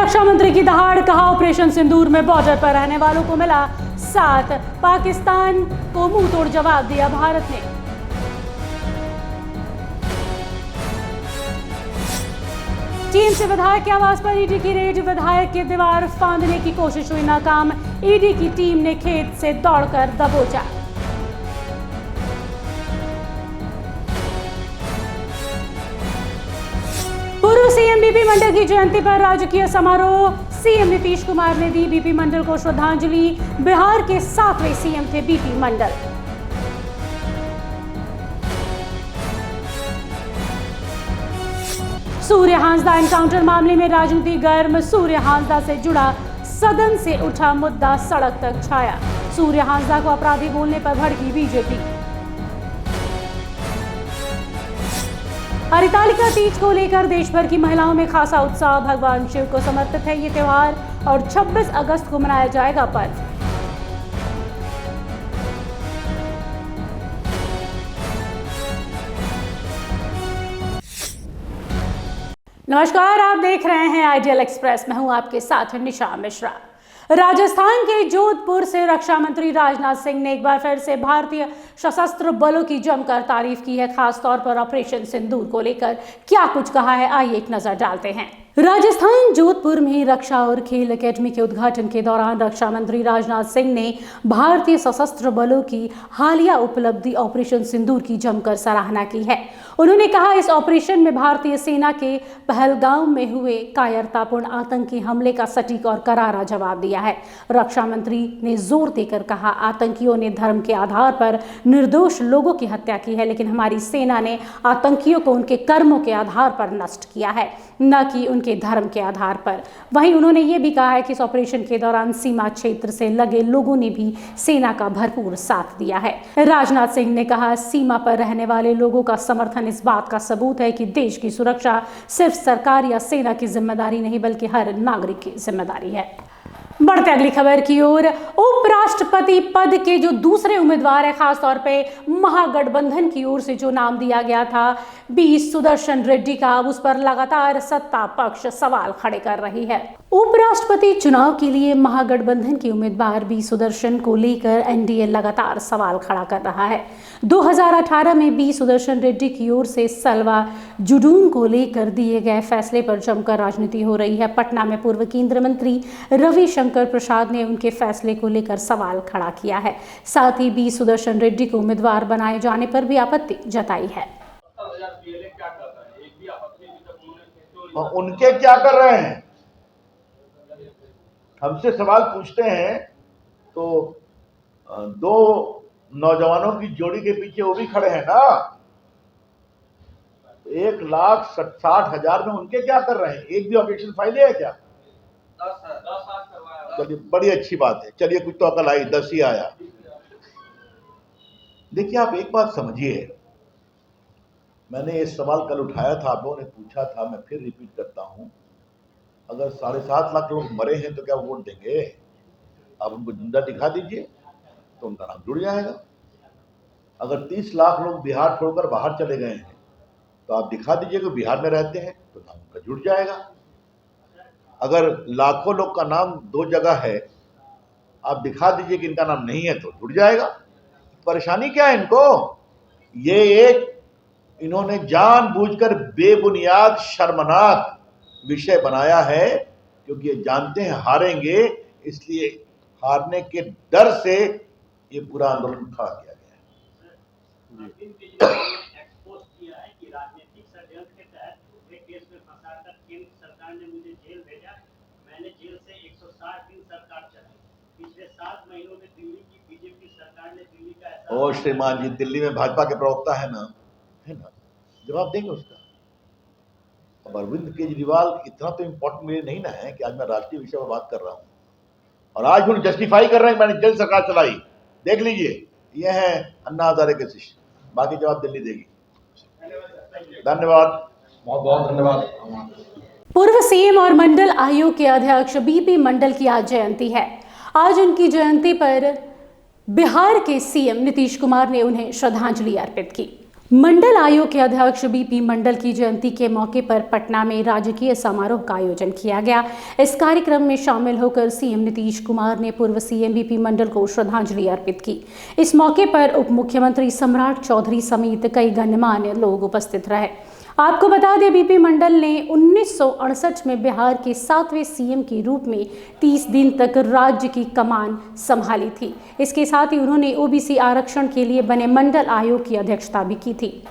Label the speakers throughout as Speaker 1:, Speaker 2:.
Speaker 1: रक्षा मंत्री की दहाड़, कहा ऑपरेशन सिंदूर में बॉर्डर पर रहने वालों को मिला साथ, पाकिस्तान को मुंह तोड़ जवाब दिया भारत ने। चीन से विधायक के आवास पर ईडी की रेड, विधायक की दीवार फांदने की कोशिश हुई नाकाम, ईडी की टीम ने खेत से दौड़कर दबोचा। पूर्व सीएम बीपी मंडल की जयंती पर राजकीय समारोह, सीएम नीतीश कुमार ने दी बीपी मंडल को श्रद्धांजलि, बिहार के 7वें सीएम थे बीपी मंडल। सूर्य हांसदा एनकाउंटर मामले में राजनीति गर्म, सूर्य हांसदा से जुड़ा सदन से उठा मुद्दा सड़क तक छाया, सूर्य हांसदा को अपराधी बोलने पर भड़की बीजेपी। हरितालिका तीज को लेकर देश भर की महिलाओं में खासा उत्साह, भगवान शिव को समर्पित है ये त्योहार और 26 अगस्त को मनाया जाएगा पर्व। नमस्कार, आप देख रहे हैं आइडियल एक्सप्रेस, मैं हूं आपके साथ निशा मिश्रा। राजस्थान के जोधपुर से रक्षा मंत्री राजनाथ सिंह ने एक बार फिर से भारतीय सशस्त्र बलों की जमकर तारीफ की है, खास तौर पर ऑपरेशन सिंदूर को लेकर क्या कुछ कहा है, आइए एक नजर डालते हैं। राजस्थान जोधपुर में रक्षा और खेल एकेडमी के उद्घाटन के दौरान रक्षा मंत्री राजनाथ सिंह ने भारतीय सशस्त्र बलों की हालिया उपलब्धि ऑपरेशन सिंदूर की जमकर सराहना की है। उन्होंने कहा, इस ऑपरेशन में भारतीय सेना के पहलगाम में हुए कायरतापूर्ण आतंकी हमले का सटीक और करारा जवाब दिया है। रक्षा मंत्री ने जोर देकर कहा, आतंकियों ने धर्म के आधार पर निर्दोष लोगों की हत्या की है, लेकिन हमारी सेना ने आतंकियों को उनके कर्मों के आधार पर नष्ट किया है, न कि उनके धर्म के आधार पर। वहीं उन्होंने ये भी कहा है कि इस ऑपरेशन के दौरान सीमा क्षेत्र से लगे लोगों ने भी सेना का भरपूर साथ दिया है। राजनाथ सिंह ने कहा, सीमा पर रहने वाले लोगों का समर्थन इस बात का सबूत है कि देश की सुरक्षा सिर्फ सरकार या सेना की जिम्मेदारी नहीं, बल्कि हर नागरिक की जिम्मेदारी है। बढ़ते अगली खबर की ओर, उपराष्ट्रपति पद के जो दूसरे उम्मीदवार है, खासतौर पे महागठबंधन की ओर से जो नाम दिया गया था बी सुदर्शन रेड्डी का, उस पर लगातार सत्ता पक्ष सवाल खड़े कर रही है। उपराष्ट्रपति चुनाव के लिए महागठबंधन के उम्मीदवार बी सुदर्शन को लेकर एनडीए लगातार सवाल खड़ा कर रहा है। 2018 में बी सुदर्शन रेड्डी की ओर से सलवा जुडून को लेकर दिए गए फैसले पर जमकर राजनीति हो रही है। पटना में पूर्व केंद्रीय मंत्री रविशंकर प्रसाद ने उनके फैसले को लेकर सवाल खड़ा किया है। साथ ही बी सुदर्शन रेड्डी को उम्मीदवार बनाए जाने पर भी आपत्ति जताई है।
Speaker 2: उनके क्या कर रहे हैं, हमसे सवाल पूछते हैं तो दो नौजवानों की जोड़ी के पीछे वो भी खड़े हैं ना। 1,60,000 में उनके क्या कर रहे हैं, एक भी ऑब्जेक्शन फाइल है क्या? 10 चलिए, बड़ी अच्छी बात है, चलिए कुछ तो अकल आई, 10 ही आया। देखिए, आप एक बात समझिए, मैंने ये सवाल कल उठाया था, आप लोगों ने पूछा था, मैं फिर रिपीट करता हूं, अगर 7.5 लाख लोग मरे हैं तो क्या वोट देंगे? आप उनको जिंदा दिखा दीजिए तो उनका नाम जुड़ जाएगा। अगर 30 लाख लोग बिहार छोड़कर बाहर चले गए हैं तो आप दिखा दीजिए कि बिहार में रहते हैं तो नाम उनका जुड़ जाएगा। अगर लाखों लोग का नाम 2 जगह है, आप दिखा दीजिए कि इनका नाम नहीं है तो जुड़ जाएगा। परेशानी क्या है इनको? इन्होंने जानबूझकर बेबुनियाद शर्मनाक विषय बनाया है, क्योंकि ये जानते हैं हारेंगे, इसलिए हारने के डर से ये पूरा आंदोलन खड़ा किया गया है।
Speaker 3: एक्सपोज किया है कि राजनीतिक षड्यंत्र के तहत एक केस में फंसाकर केंद्र सरकार ने मुझे जेल भेजा, मैंने जेल से 160 दिन सरकार चलाई। पिछले 7 महीनों में दिल्ली की बीजेपी सरकार ने दिल्ली का
Speaker 2: ओ श्रीमान जी, दिल्ली में भाजपा के प्रवक्ता है ना, जवाब देंगे उसका। अब अरविंद केजरीवाल इतना तो इम्पोर्टेंट मेरे नहीं ना है कि आज मैं राष्ट्रीय विषय पर बात कर रहा हूँ और आज वो जस्टिफाई कर रहे हैं मैंने जेल सरकार चलाई। देख लीजिए, ये है अन्ना हजारे के शिष्य, बाकी जवाब दिल्ली देगी। धन्यवाद,
Speaker 4: बहुत बहुत धन्यवाद।
Speaker 1: पूर्व सीएम और मंडल आयोग के अध्यक्ष बीपी मंडल की आज जयंती है। आज उनकी जयंती पर बिहार के सीएम नीतीश कुमार ने उन्हें श्रद्धांजलि अर्पित की। मंडल आयोग के अध्यक्ष बीपी मंडल की जयंती के मौके पर पटना में राजकीय समारोह का आयोजन किया गया। इस कार्यक्रम में शामिल होकर सीएम नीतीश कुमार ने पूर्व सीएम बीपी मंडल को श्रद्धांजलि अर्पित की। इस मौके पर उप मुख्यमंत्री सम्राट चौधरी समेत कई गणमान्य लोग उपस्थित रहे। आपको बता दें, बीपी मंडल ने 1968 में बिहार के 7वें सीएम के रूप में 30 दिन तक राज्य की कमान संभाली थी। इसके साथ ही उन्होंने ओबीसी आरक्षण के लिए बने मंडल आयोग की अध्यक्षता भी की थी।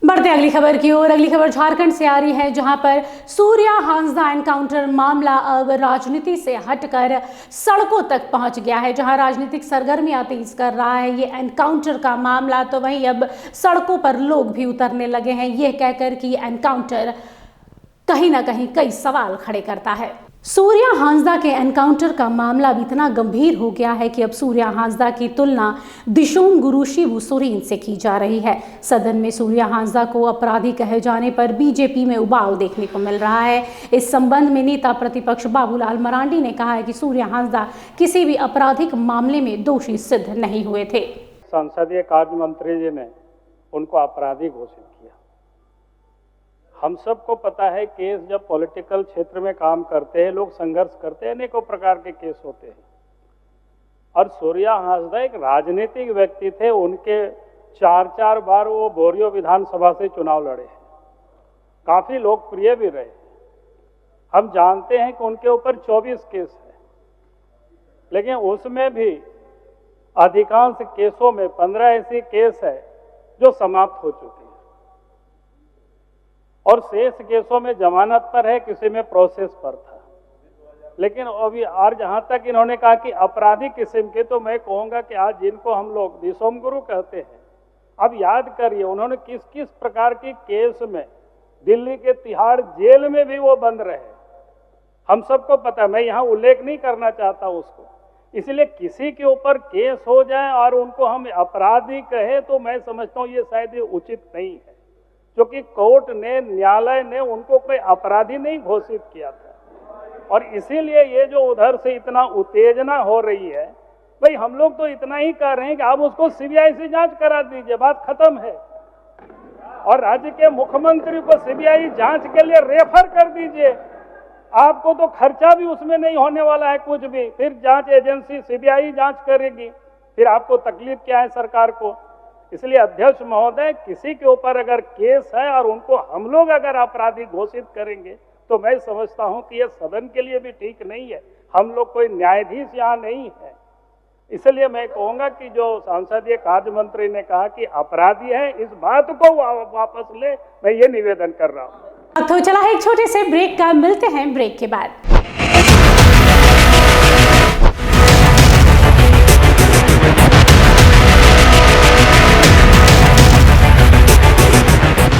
Speaker 1: बढ़ते अगली खबर की ओर। अगली खबर झारखंड से आ रही है, जहां पर सूर्या हांसदा एनकाउंटर मामला अब राजनीति से हटकर सड़कों तक पहुंच गया है। जहां राजनीतिक सरगर्मियां तेज कर रहा है ये एनकाउंटर का मामला, तो वहीं अब सड़कों पर लोग भी उतरने लगे हैं, यह कहकर कि एनकाउंटर कहीं ना कहीं कई सवाल खड़े करता है। सूर्या हांसदा के एनकाउंटर का मामला अब इतना गंभीर हो गया है कि अब सूर्या हांसदा की तुलना दिशोम गुरु शिबू सोरेन से की जा रही है। सदन में सूर्या हांसदा को अपराधी कहे जाने पर बीजेपी में उबाल देखने को मिल रहा है। इस संबंध में नेता प्रतिपक्ष बाबूलाल मरांडी ने कहा है कि सूर्या हांसदा किसी भी आपराधिक मामले में दोषी सिद्ध नहीं हुए थे।
Speaker 5: संसदीय कार्य मंत्री जी ने उनको अपराधी घोषित किया। हम सबको पता है, केस जब पॉलिटिकल क्षेत्र में काम करते हैं, लोग संघर्ष करते हैं, अनेकों प्रकार के केस होते हैं। और सूर्या हांसदा एक राजनीतिक व्यक्ति थे। उनके 4 बार वो बोरियो विधानसभा से चुनाव लड़े हैं, काफी लोकप्रिय भी रहे। हम जानते हैं कि उनके ऊपर 24 केस है, लेकिन उसमें भी अधिकांश केसों में 15 ऐसे केस है जो समाप्त हो चुके हैं और शेष केसों में जमानत पर है, किसी में प्रोसेस पर था। लेकिन अभी और जहां तक इन्होंने कहा कि अपराधी किस्म के, तो मैं कहूंगा कि आज जिनको हम लोग दिशोम गुरु कहते हैं, अब याद करिए उन्होंने किस किस प्रकार की केस में दिल्ली के तिहाड़ जेल में भी वो बंद रहे। हम सबको पता है, मैं यहाँ उल्लेख नहीं करना चाहता उसको। इसलिए किसी के ऊपर केस हो जाए और उनको हम अपराधी कहे, तो मैं समझता हूँ ये शायद उचित नहीं है, क्योंकि कोर्ट ने, न्यायालय ने उनको कोई अपराधी नहीं घोषित किया था। और इसीलिए ये जो उधर से इतना उत्तेजना हो रही है, भाई हम लोग तो इतना ही कह रहे हैं कि आप उसको सीबीआई से जांच करा दीजिए, बात खत्म है। और राज्य के मुख्यमंत्री को सीबीआई जांच के लिए रेफर कर दीजिए, आपको तो खर्चा भी उसमें नहीं होने वाला है कुछ भी। फिर जांच एजेंसी सीबीआई जांच करेगी, फिर आपको तकलीफ क्या है सरकार को। इसलिए अध्यक्ष महोदय, किसी के ऊपर अगर केस है और उनको हम लोग अगर अपराधी घोषित करेंगे, तो मैं समझता हूं कि यह सदन के लिए भी ठीक नहीं है। हम लोग कोई न्यायाधीश यहाँ नहीं है। इसलिए मैं कहूंगा कि जो संसदीय कार्य मंत्री ने कहा कि अपराधी है, इस बात को वापस ले, मैं ये निवेदन कर रहा हूँ।
Speaker 1: तो चला है एक छोटे से ब्रेक का, मिलते हैं ब्रेक के बाद।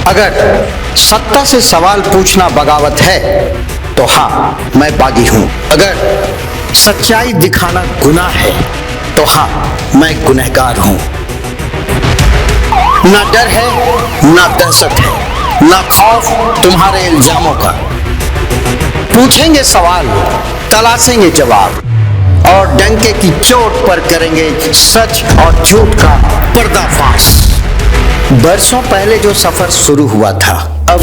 Speaker 6: अगर सत्ता से सवाल पूछना बगावत है, तो हाँ, मैं बागी हूं। अगर सच्चाई दिखाना गुनाह है, तो हाँ, मैं गुनहगार हूं। ना डर है, ना दहशत है, ना खौफ तुम्हारे इल्जामों का। पूछेंगे सवाल, तलाशेंगे जवाब, और डंके की चोट पर करेंगे सच और झूठ का पर्दाफाश। बरसों पहले जो सफर शुरू हुआ था, अब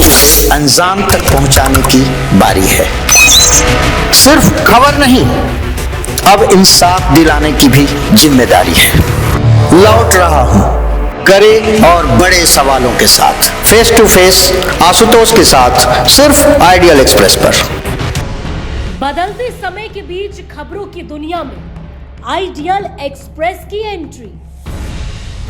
Speaker 6: अंजाम तक पहुंचाने की बारी है। सिर्फ खबर नहीं, अब इंसाफ दिलाने की भी जिम्मेदारी है। लौट रहा हूं कड़े और बड़े सवालों के साथ, फेस टू फेस आशुतोष के साथ, सिर्फ आइडियल एक्सप्रेस पर।
Speaker 7: बदलते समय के बीच खबरों की दुनिया में आइडियल एक्सप्रेस की एंट्री।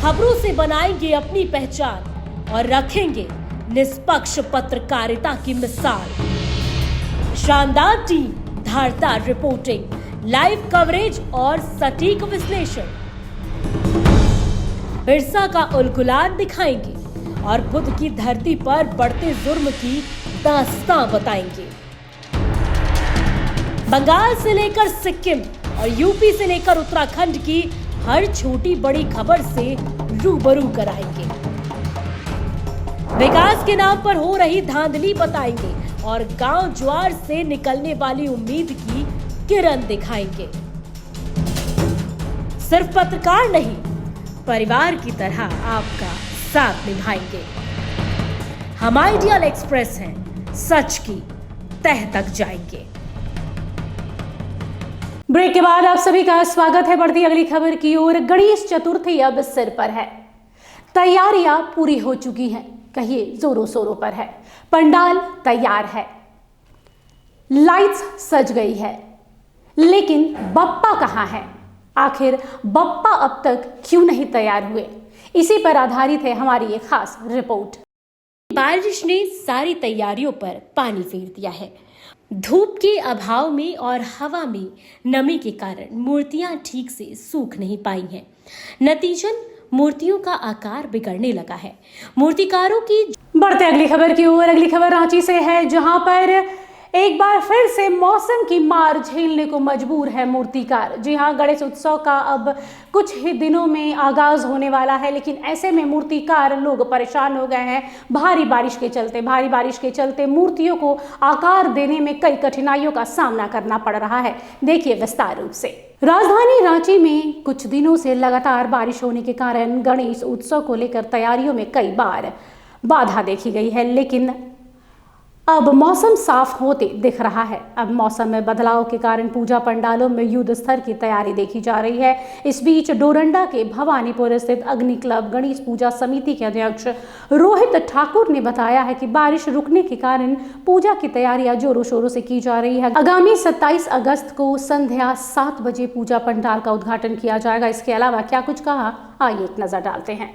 Speaker 7: खबरों से बनाएंगे अपनी पहचान और रखेंगे निष्पक्ष पत्रकारिता की मिसाल। शानदार टीम, धारदार रिपोर्टिंग, लाइव कवरेज और सटीक विश्लेषण। बिरसा का उलगुलान दिखाएंगे और बुध की धरती पर बढ़ते जुर्म की दास्तां बताएंगे। बंगाल से लेकर सिक्किम और यूपी से लेकर उत्तराखंड की हर छोटी बड़ी खबर से रूबरू कराएंगे। विकास के नाम पर हो रही धांधली बताएंगे और गांव ज्वार से निकलने वाली उम्मीद की किरण दिखाएंगे। सिर्फ पत्रकार नहीं, परिवार की तरह आपका साथ निभाएंगे। हम आइडियल एक्सप्रेस हैं, सच की तह तक जाएंगे।
Speaker 1: ब्रेक के बाद आप सभी का स्वागत है। बढ़ती अगली खबर की ओर। गणेश चतुर्थी अब सिर पर है, तैयारियां पूरी हो चुकी हैं, कहिए जोरों शोरों पर है। पंडाल तैयार है, लाइट्स सज गई है, लेकिन बप्पा कहां है? आखिर बप्पा अब तक क्यों नहीं तैयार हुए? इसी पर आधारित है हमारी ये खास रिपोर्ट।
Speaker 7: बारिश ने सारी तैयारियों पर पानी फेर दिया है। धूप के अभाव में और हवा में नमी के कारण मूर्तियां ठीक से सूख नहीं पाई हैं। नतीजन मूर्तियों का आकार बिगड़ने लगा है। मूर्तिकारों की
Speaker 1: बढ़ते अगली खबर की ओर। अगली खबर रांची से है, जहां पर एक बार फिर से मौसम की मार झेलने को मजबूर है मूर्तिकार। जी हां, गणेश उत्सव का अब कुछ ही दिनों में आगाज होने वाला है, लेकिन ऐसे में मूर्तिकार लोग परेशान हो गए हैं भारी बारिश के चलते मूर्तियों को आकार देने में कई कठिनाइयों का सामना करना पड़ रहा है। देखिए विस्तार रूप से। राजधानी रांची में कुछ दिनों से लगातार बारिश होने के कारण गणेश उत्सव को लेकर तैयारियों में कई बार बाधा देखी गई है, लेकिन अब मौसम साफ होते दिख रहा है। अब मौसम में बदलाव के कारण पूजा पंडालों में युद्ध स्तर की तैयारी देखी जा रही है। इस बीच डोरंडा के भवानीपुर स्थित अग्नि क्लब गणेश पूजा समिति के अध्यक्ष रोहित ठाकुर ने बताया है कि बारिश रुकने के कारण पूजा की तैयारियां जोरों शोरों से की जा रही है। आगामी 27 अगस्त को संध्या 7 बजे पूजा पंडाल का उद्घाटन किया जाएगा। इसके अलावा क्या कुछ कहा, आइए एक नजर डालते हैं।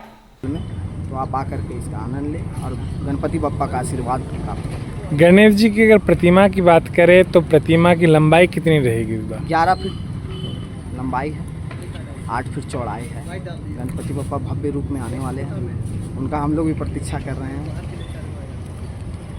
Speaker 8: तो आप आकर के इसका आनंद लें और गणपति बप्पा का आशीर्वाद प्राप्त करें।
Speaker 9: गणेश जी की अगर प्रतिमा की बात करें तो प्रतिमा की लंबाई कितनी रहेगी इस बार?
Speaker 8: 11 फीट लंबाई है, 8 फीट चौड़ाई है। गणपति बप्पा भव्य रूप में आने वाले हैं, उनका हम लोग भी प्रतीक्षा कर रहे हैं।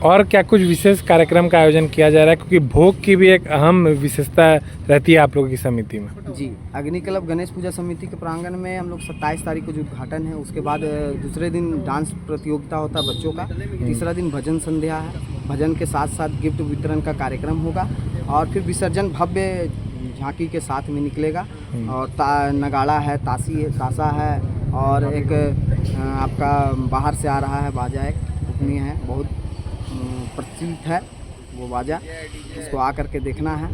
Speaker 9: और क्या कुछ विशेष कार्यक्रम का आयोजन किया जा रहा है, क्योंकि भोग की भी एक अहम विशेषता रहती है आप लोगों की समिति में?
Speaker 8: जी, अग्नि क्लब गणेश पूजा समिति के प्रांगण में हम लोग 27 तारीख को जो उद्घाटन है, उसके बाद दूसरे दिन डांस प्रतियोगिता होता है बच्चों का, तीसरा दिन भजन संध्या है, भजन के साथ साथ गिफ्ट वितरण का कार्यक्रम होगा और फिर विसर्जन भव्य झांकी के साथ में निकलेगा। और नगाड़ा है, ताशा है और एक आपका बाहर से आ रहा है बाजा, एक उपनी है, बहुत प्रचलित है वो बाजा, उसको आकर के देखना है।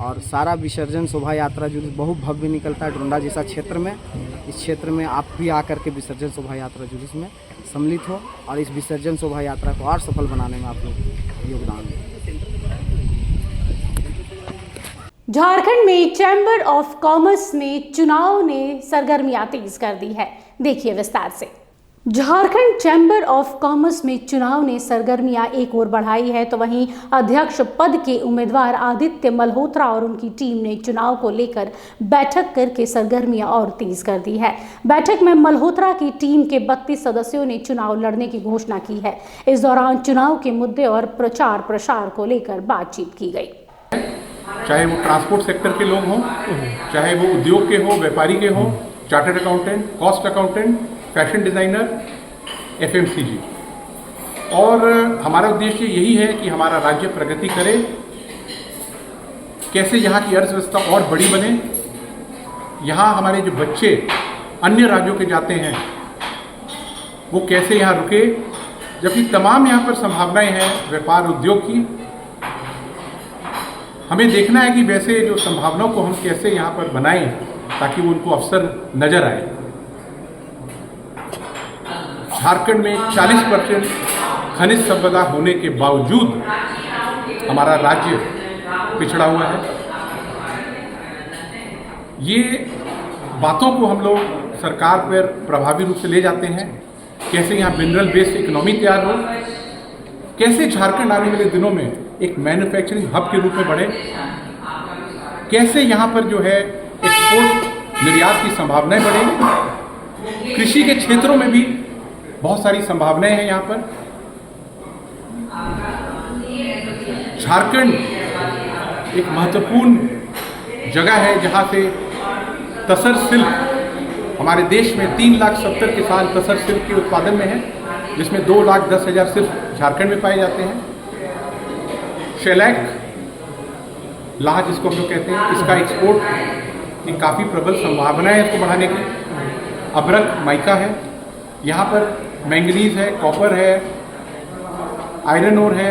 Speaker 8: और सारा विसर्जन शोभा यात्रा जुलूस बहुत भव्य निकलता है डोरंडा जैसा क्षेत्र में। इस क्षेत्र में आप भी आकर के विसर्जन शोभा यात्रा जुलूस में सम्मिलित हो और इस विसर्जन शोभा यात्रा को और सफल बनाने में आप लोग योगदान दें।
Speaker 1: झारखंड में चैम्बर ऑफ कॉमर्स में चुनाव ने सरगर्मियां तेज कर दी है। देखिए विस्तार से। झारखंड चैम्बर ऑफ कॉमर्स में चुनाव ने सरगर्मियां एक ओर बढ़ाई है, तो वहीं अध्यक्ष पद के उम्मीदवार आदित्य मल्होत्रा और उनकी टीम ने चुनाव को लेकर बैठक करके सरगर्मियां और तेज कर दी है। बैठक में मल्होत्रा की टीम के 32 सदस्यों ने चुनाव लड़ने की घोषणा की है। इस दौरान चुनाव के मुद्दे और प्रचार प्रसार को लेकर बातचीत की गई।
Speaker 10: चाहे वो ट्रांसपोर्ट सेक्टर के लोग हों, चाहे वो उद्योग के हों, व्यापारी के हों, chartered accountant, cost accountant, fashion designer, FMCG. और हमारा उद्देश्य यही है कि हमारा राज्य प्रगति करे, कैसे यहाँ की अर्थव्यवस्था और बड़ी बने, यहाँ हमारे जो बच्चे अन्य राज्यों के जाते हैं वो कैसे यहाँ रुके, जबकि तमाम यहाँ पर संभावनाएं हैं व्यापार उद्योग की। हमें देखना है कि वैसे जो संभावनाओं को हम कैसे यहाँ पर बनाएं ताकि वो उनको अवसर नजर आए। झारखंड में 40% खनिज संपदा होने के बावजूद हमारा राज्य पिछड़ा हुआ है। ये बातों को हम लोग सरकार पर प्रभावी रूप से ले जाते हैं। कैसे यहाँ मिनरल बेस्ड इकोनॉमी तैयार हो, कैसे झारखंड आने वाले दिनों में एक मैन्युफैक्चरिंग हब के रूप में बढ़े, कैसे यहाँ पर जो है एक्सपोर्ट निर्यात की संभावनाएं बढ़े। कृषि के क्षेत्रों में भी बहुत सारी संभावनाएं हैं यहाँ पर। झारखंड एक महत्वपूर्ण जगह है जहाँ से तसर सिल्क, हमारे देश में 3,70,000 किसान तसर सिल्क के उत्पादन में है, जिसमें 2,10,000 सिर्फ झारखंड में पाए जाते हैं। शेलैक लाह जिसको हम लोग कहते हैं, इसका एक्सपोर्ट की काफ़ी प्रबल संभावना है इसको बढ़ाने की। अभ्रक माइका है, यहाँ पर मैंगनीज है, कॉपर है, आयरन ओर है।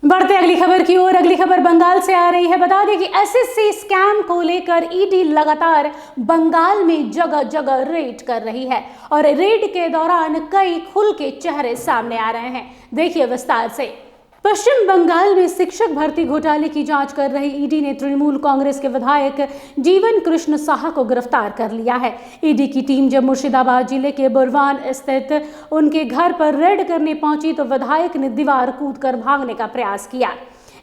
Speaker 1: बढ़ते अगली खबर की ओर। अगली खबर बंगाल से आ रही है। बता दें कि एसएससी स्कैम को लेकर ईडी लगातार बंगाल में जगह जगह रेड कर रही है और रेड के दौरान कई खुल के चेहरे सामने आ रहे हैं। देखिए विस्तार से। पश्चिम बंगाल में शिक्षक भर्ती घोटाले की जांच कर रही ईडी ने तृणमूल कांग्रेस के विधायक जीवन कृष्ण साहा को गिरफ्तार कर लिया है। ईडी की टीम जब मुर्शिदाबाद जिले के बुरवान स्थित उनके घर पर रेड करने पहुंची तो विधायक ने दीवार कूदकर भागने का प्रयास किया।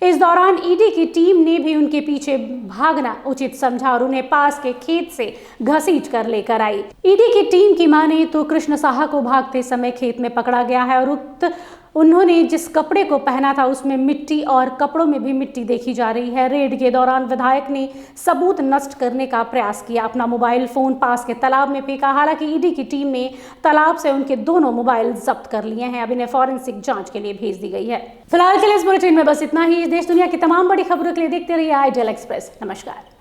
Speaker 1: इस दौरान ईडी की टीम ने भी उनके पीछे भागना उचित समझा और उन्हें पास के खेत से घसीट कर लेकर आई। ईडी की टीम की माने तो कृष्ण साहा को भागते समय खेत में पकड़ा गया है और उन्होंने जिस कपड़े को पहना था उसमें मिट्टी और कपड़ों में भी मिट्टी देखी जा रही है। रेड के दौरान विधायक ने सबूत नष्ट करने का प्रयास किया, अपना मोबाइल फोन पास के तालाब में फेंका। हालांकि ईडी की टीम ने तालाब से उनके दोनों मोबाइल जब्त कर लिए हैं। अब इन्हें फॉरेंसिक जांच के लिए भेज दी गई है। फिलहाल के लिए इस बुलेटिन में बस इतना ही। देश दुनिया की तमाम बड़ी खबरों के लिए देखते रहिए आईडियल एक्सप्रेस। नमस्कार।